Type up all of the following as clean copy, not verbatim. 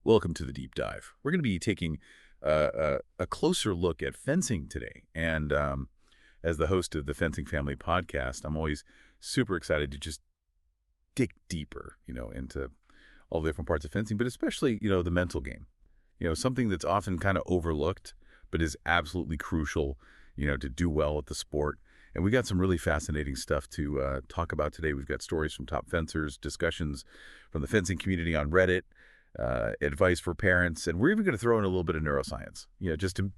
Welcome to the deep dive. We're going to be taking a closer look at fencing today. And as the host of the Fencing Family podcast, I'm always super excited to just dig deeper, into all the different parts of fencing, but especially, the mental game. Something that's often kind of overlooked, but is absolutely crucial, to do well at the sport. And we got some really fascinating stuff to talk about today. We've got stories from top fencers, discussions from the fencing community on Reddit, advice for parents, and we're even going to throw in a little bit of neuroscience, just to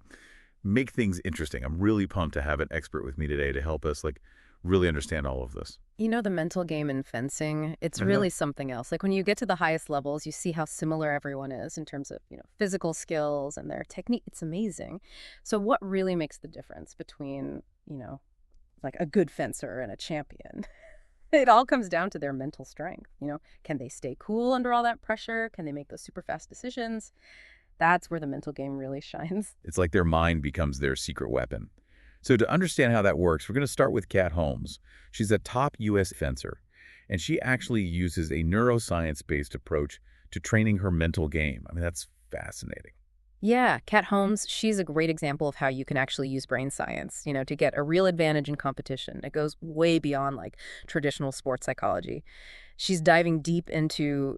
make things interesting. I'm really pumped to have an expert with me today to help us really understand all of this. The mental game in fencing, it's Uh-huh. really something else. Like when you get to the highest levels, you see how similar everyone is in terms of, physical skills and their technique. It's amazing. So what really makes the difference between, like a good fencer and a champion? It all comes down to their mental strength. Can they stay cool under all that pressure? Can they make those super fast decisions? That's where the mental game really shines. It's like their mind becomes their secret weapon. So to understand how that works, we're going to start with Kat Holmes. She's a top U.S. fencer, and she actually uses a neuroscience-based approach to training her mental game. I mean, that's fascinating. Yeah, Kat Holmes, she's a great example of how you can actually use brain science, to get a real advantage in competition. It goes way beyond like traditional sports psychology. She's diving deep into,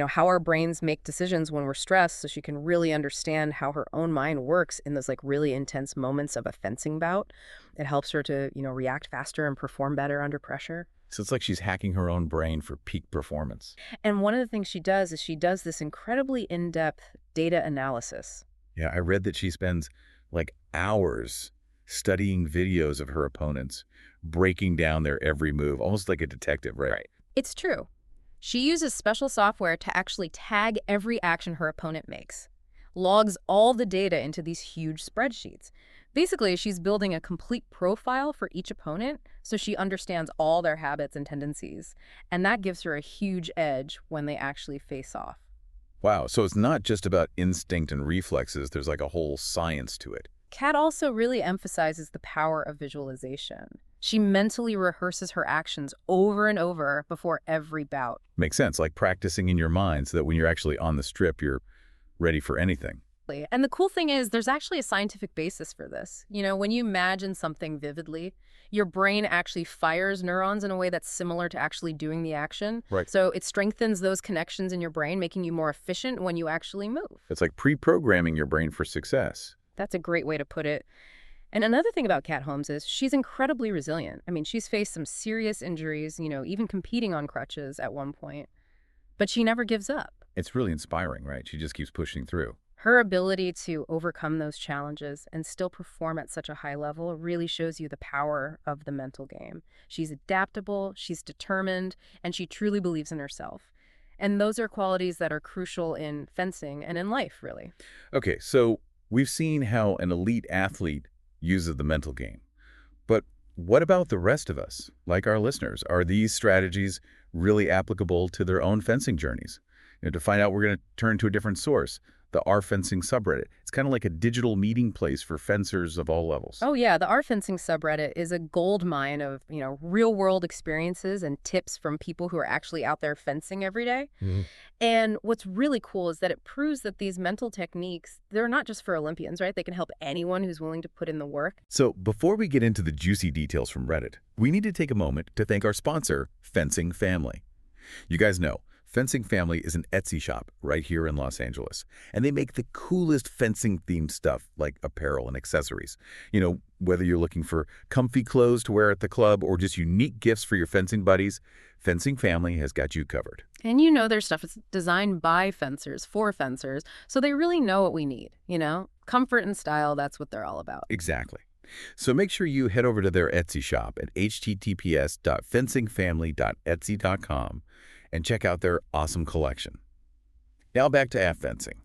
how our brains make decisions when we're stressed so she can really understand how her own mind works in those like really intense moments of a fencing bout. It helps her to, react faster and perform better under pressure. So it's like she's hacking her own brain for peak performance. And one of the things she does is she does this incredibly in-depth data analysis. Yeah, I read that she spends hours studying videos of her opponents, breaking down their every move, almost like a detective, right? Right. It's true. She uses special software to actually tag every action her opponent makes, logs all the data into these huge spreadsheets. Basically, she's building a complete profile for each opponent so she understands all their habits and tendencies. And that gives her a huge edge when they actually face off. Wow, so it's not just about instinct and reflexes, there's a whole science to it. Kat also really emphasizes the power of visualization. She mentally rehearses her actions over and over before every bout. Makes sense, like practicing in your mind so that when you're actually on the strip, you're ready for anything. And the cool thing is, there's actually a scientific basis for this. When you imagine something vividly, your brain actually fires neurons in a way that's similar to actually doing the action. Right. So it strengthens those connections in your brain, making you more efficient when you actually move. It's like pre-programming your brain for success. That's a great way to put it. And another thing about Kat Holmes is she's incredibly resilient. I mean, she's faced some serious injuries, even competing on crutches at one point, but she never gives up. It's really inspiring, right? She just keeps pushing through. Her ability to overcome those challenges and still perform at such a high level really shows you the power of the mental game. She's adaptable, she's determined, and she truly believes in herself. And those are qualities that are crucial in fencing and in life, really. Okay, so we've seen how an elite athlete uses the mental game. But what about the rest of us, like our listeners? Are these strategies really applicable to their own fencing journeys? To find out, we're going to turn to a different source, the R Fencing subreddit. It's kind of like a digital meeting place for fencers of all levels. Oh yeah, the R Fencing subreddit is a gold mine of, real world experiences and tips from people who are actually out there fencing every day. Mhm. And what's really cool is that it proves that these mental techniques, they're not just for Olympians, right? They can help anyone who's willing to put in the work. So before we get into the juicy details from Reddit, we need to take a moment to thank our sponsor, Fencing Family. You guys know, Fencing Family is an Etsy shop right here in Los Angeles, and they make the coolest fencing-themed stuff like apparel and accessories. Whether you're looking for comfy clothes to wear at the club or just unique gifts for your fencing buddies, Fencing Family has got you covered. And their stuff is designed by fencers, for fencers, so they really know what we need. Comfort and style, that's what they're all about. Exactly. So make sure you head over to their Etsy shop at https://fencingfamily.etsy.com and check out their awesome collection. Now back to app fencing.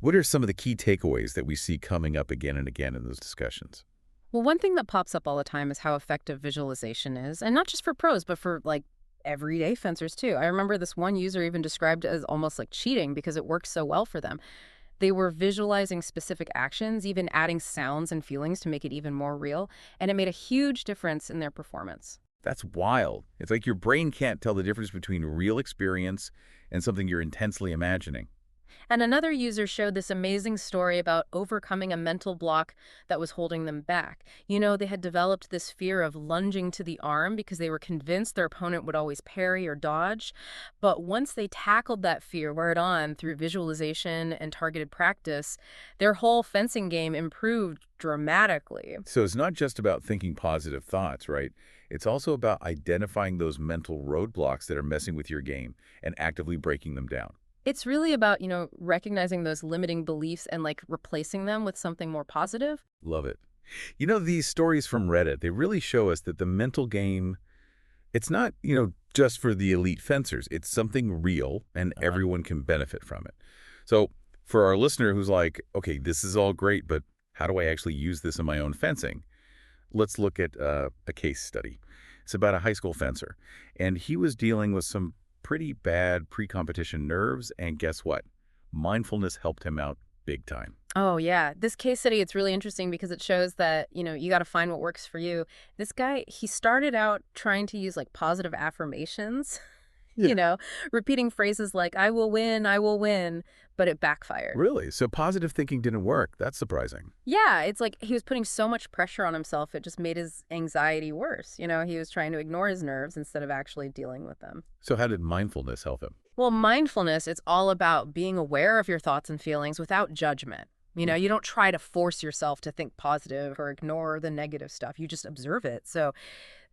What are some of the key takeaways that we see coming up again and again in those discussions? Well, one thing that pops up all the time is how effective visualization is, and not just for pros, but for like everyday fencers too. I remember this one user even described it as almost like cheating because it works so well for them. They were visualizing specific actions, even adding sounds and feelings to make it even more real, and it made a huge difference in their performance. That's wild. It's like your brain can't tell the difference between real experience and something you're intensely imagining. And another user showed this amazing story about overcoming a mental block that was holding them back. They had developed this fear of lunging to the arm because they were convinced their opponent would always parry or dodge. But once they tackled that fear head on through visualization and targeted practice, their whole fencing game improved dramatically. So it's not just about thinking positive thoughts, right? It's also about identifying those mental roadblocks that are messing with your game and actively breaking them down. It's really about, recognizing those limiting beliefs and like replacing them with something more positive. Love it. These stories from Reddit, they really show us that the mental game, it's not, just for the elite fencers. It's something real and everyone can benefit from it. So for our listener who's like, okay, this is all great, but how do I actually use this in my own fencing? Let's look at a case study. It's about a high school fencer, and he was dealing with some pretty bad pre-competition nerves, and guess what? Mindfulness helped him out big time. Oh, yeah. This case study, it's really interesting because it shows that, you got to find what works for you. This guy, he started out trying to use like positive affirmations, repeating phrases like, I will win, but it backfired. Really? So positive thinking didn't work. That's surprising. Yeah, it's like he was putting so much pressure on himself, it just made his anxiety worse. He was trying to ignore his nerves instead of actually dealing with them. So how did mindfulness help him? Well, mindfulness, it's all about being aware of your thoughts and feelings without judgment. You don't try to force yourself to think positive or ignore the negative stuff. You just observe it. So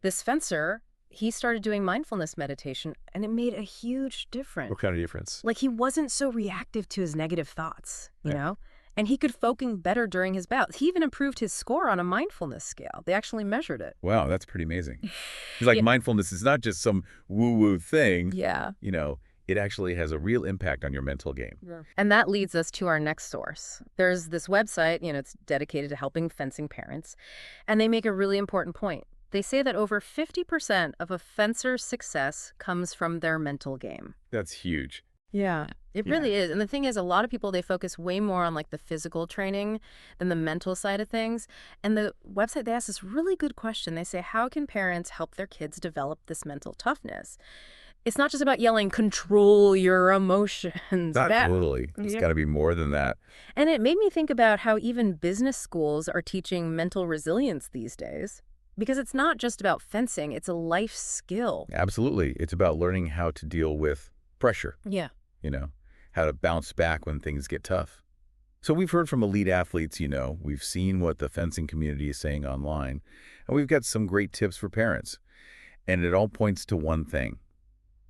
this fencer, he started doing mindfulness meditation, and it made a huge difference. What kind of difference? Like he wasn't so reactive to his negative thoughts, you Yeah. know? And he could focus better during his bouts. He even improved his score on a mindfulness scale. They actually measured it. Wow, that's pretty amazing. It's like Yeah. mindfulness is not just some woo-woo thing. Yeah. It actually has a real impact on your mental game. Yeah. And that leads us to our next source. There's this website, it's dedicated to helping fencing parents, and they make a really important point. They say that over 50% of a fencer's success comes from their mental game. That's huge. Yeah, it really is. And the thing is, a lot of people, they focus way more on like the physical training than the mental side of things. And the website, they ask this really good question. They say, how can parents help their kids develop this mental toughness? It's not just about yelling, control your emotions. Not totally. It's got to be more than that. And it made me think about how even business schools are teaching mental resilience these days. Because it's not just about fencing, it's a life skill. Absolutely. It's about learning how to deal with pressure, Yeah. how to bounce back when things get tough. So we've heard from elite athletes, we've seen what the fencing community is saying online, and we've got some great tips for parents. And it all points to one thing,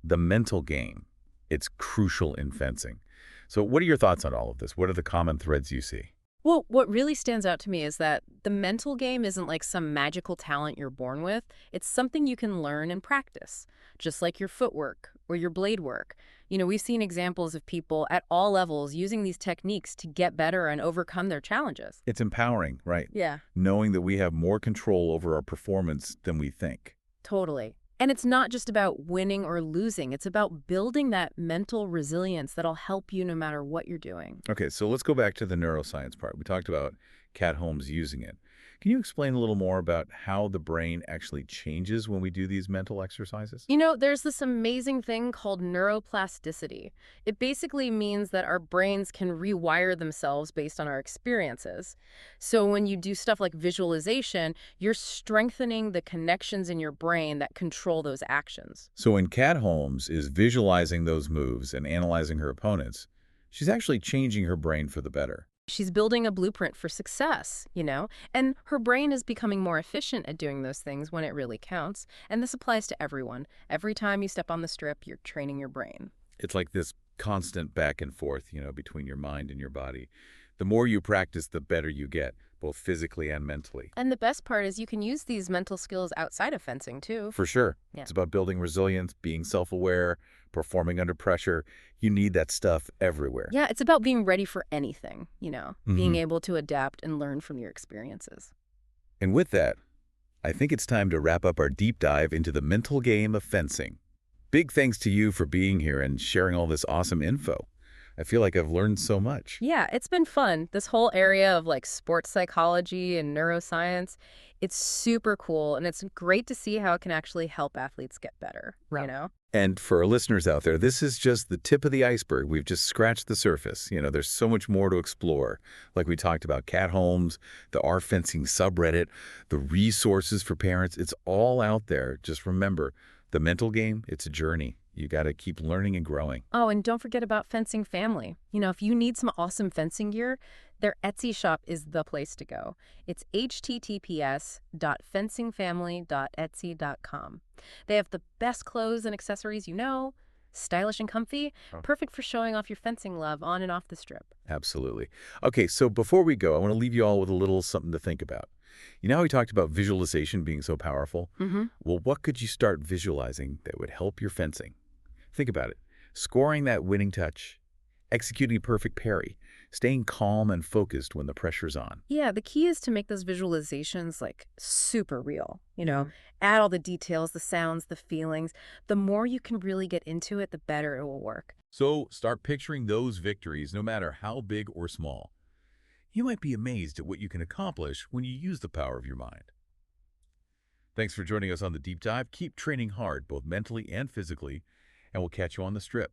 the mental game. It's crucial in fencing. So what are your thoughts on all of this? What are the common threads you see? Well, what really stands out to me is that the mental game isn't like some magical talent you're born with. It's something you can learn and practice, just like your footwork or your blade work. We've seen examples of people at all levels using these techniques to get better and overcome their challenges. It's empowering, right? Yeah, Knowing that we have more control over our performance than we think. totally. And it's not just about winning or losing. It's about building that mental resilience that'll help you no matter what you're doing. Okay, so let's go back to the neuroscience part. We talked about Kat Holmes using it. Can you explain a little more about how the brain actually changes when we do these mental exercises? There's this amazing thing called neuroplasticity. It basically means that our brains can rewire themselves based on our experiences. So when you do stuff like visualization, you're strengthening the connections in your brain that control those actions. So when Kat Holmes is visualizing those moves and analyzing her opponents, she's actually changing her brain for the better. She's building a blueprint for success, and her brain is becoming more efficient at doing those things when it really counts. And this applies to everyone. Every time you step on the strip, you're training your brain. It's like this constant back and forth, between your mind and your body. The more you practice, the better you get, both physically and mentally. And the best part is you can use these mental skills outside of fencing, too. For sure. Yeah. It's about building resilience, being self-aware, performing under pressure. You need that stuff everywhere. Yeah, it's about being ready for anything, being Mhm. able to adapt and learn from your experiences. And with that, I think it's time to wrap up our deep dive into the mental game of fencing. Big thanks to you for being here and sharing all this awesome info. I feel like I've learned so much. Yeah, it's been fun. This whole area of like sports psychology and neuroscience, it's super cool. And it's great to see how it can actually help athletes get better, Right. you know? And for our listeners out there, this is just the tip of the iceberg. We've just scratched the surface. There's so much more to explore. Like we talked about cat homes, the R fencing subreddit, the resources for parents. It's all out there. Just remember, the mental game, it's a journey. You got to keep learning and growing. Oh, and don't forget about Fencing Family. If you need some awesome fencing gear, their Etsy shop is the place to go. It's https://fencingfamily.etsy.com. They have the best clothes and accessories stylish and comfy, Oh. perfect for showing off your fencing love on and off the strip. Absolutely. Okay, so before we go, I want to leave you all with a little something to think about. You know how we talked about visualization being so powerful? Mm-hmm. Well, what could you start visualizing that would help your fencing? Think about it. Scoring that winning touch, executing a perfect parry, staying calm and focused when the pressure's on. Yeah, the key is to make those visualizations like super real. Add all the details, the sounds, the feelings. The more you can really get into it, the better it will work. So start picturing those victories, no matter how big or small. You might be amazed at what you can accomplish when you use the power of your mind. Thanks for joining us on the deep dive. Keep training hard, both mentally and physically, and we'll catch you on the strip.